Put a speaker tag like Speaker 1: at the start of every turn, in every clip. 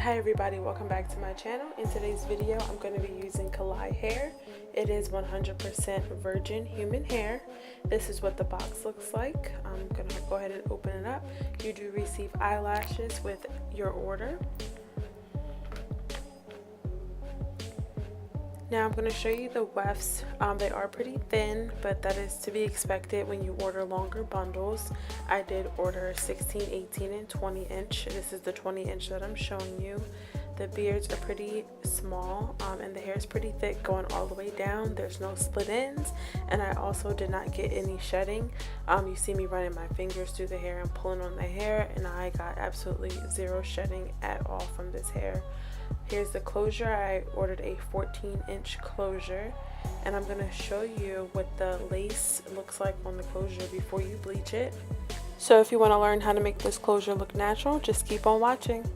Speaker 1: Hi everybody, welcome back to my channel. In today's video I'm going to be using Klaiyihair. It is 100% virgin human hair. This is what the box looks like. I'm going to go ahead and open it up. You do receive eyelashes with your order. Now I'm going to show you the wefts. They are pretty thin, but that is to be expected when you order longer bundles. I did order 16, 18, and 20 inch. This is the 20 inch that I'm showing you. The beards are pretty small, and the hair is pretty thick going all the way down. There's no split ends, and I also did not get any shedding. You see me running my fingers through the hair and pulling on the hair, and I got absolutely zero shedding at all from this hair. Here's the closure. I ordered a 14-inch closure, and I'm going to show you what the lace looks like on the closure before you bleach it. So if you want to learn how to make this closure look natural, just keep on watching.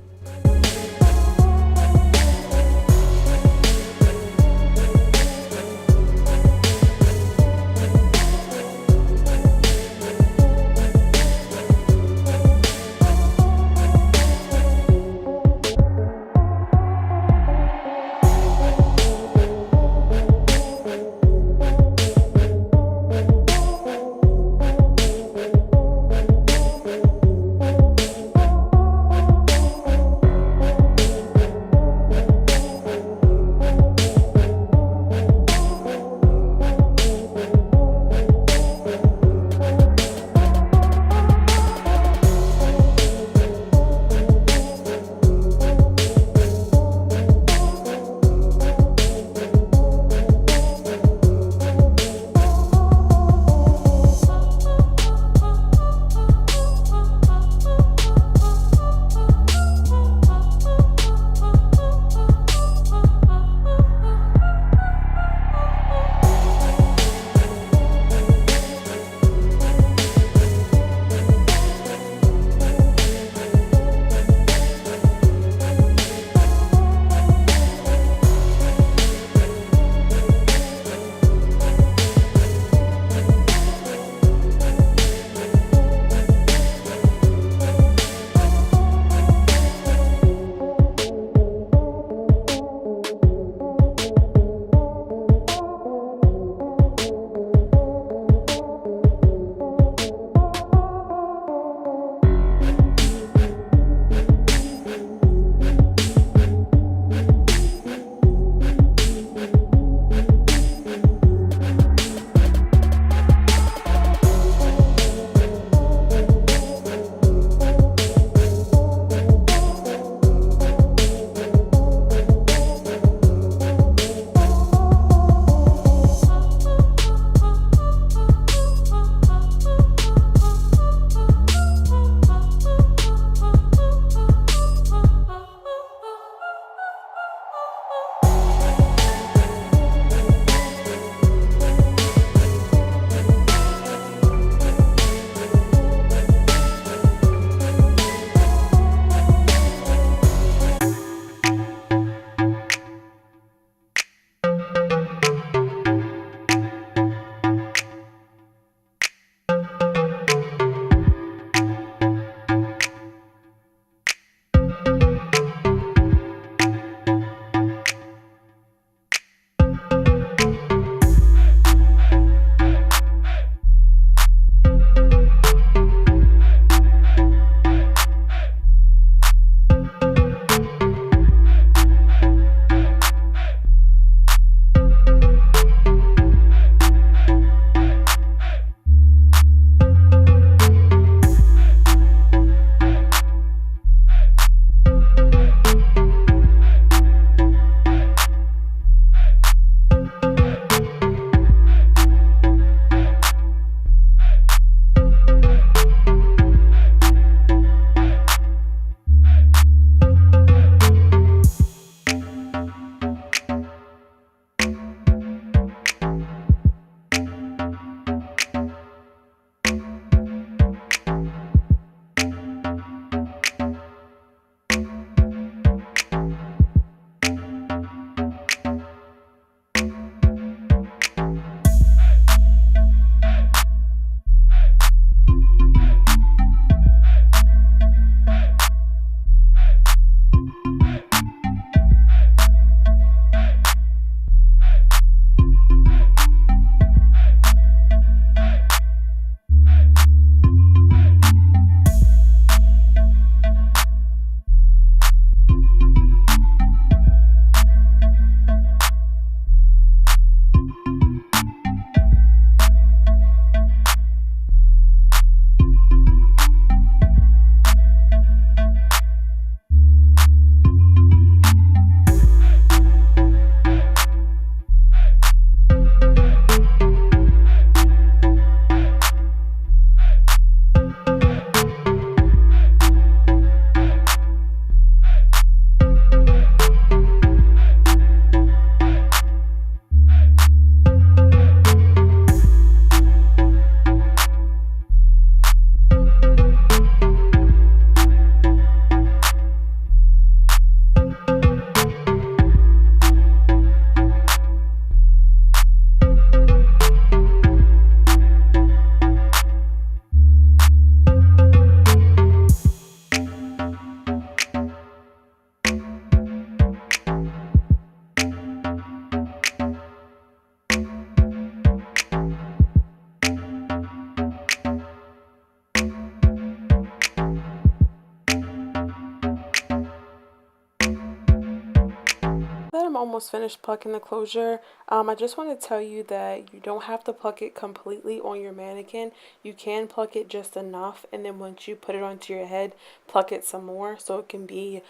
Speaker 1: almost finished plucking the closure. I just want to tell you that you don't have to pluck it completely on your mannequin. You can pluck it just enough, and then once you put it onto your head, pluck it some more so it can be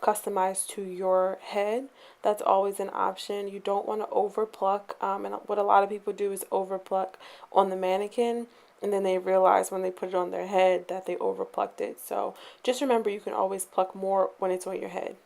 Speaker 1: customized to your head. That's always an option. You don't want to over pluck, and what a lot of people do is over pluck on the mannequin, and then they realize when they put it on their head that they over plucked it. So just remember, you can always pluck more when it's on your head.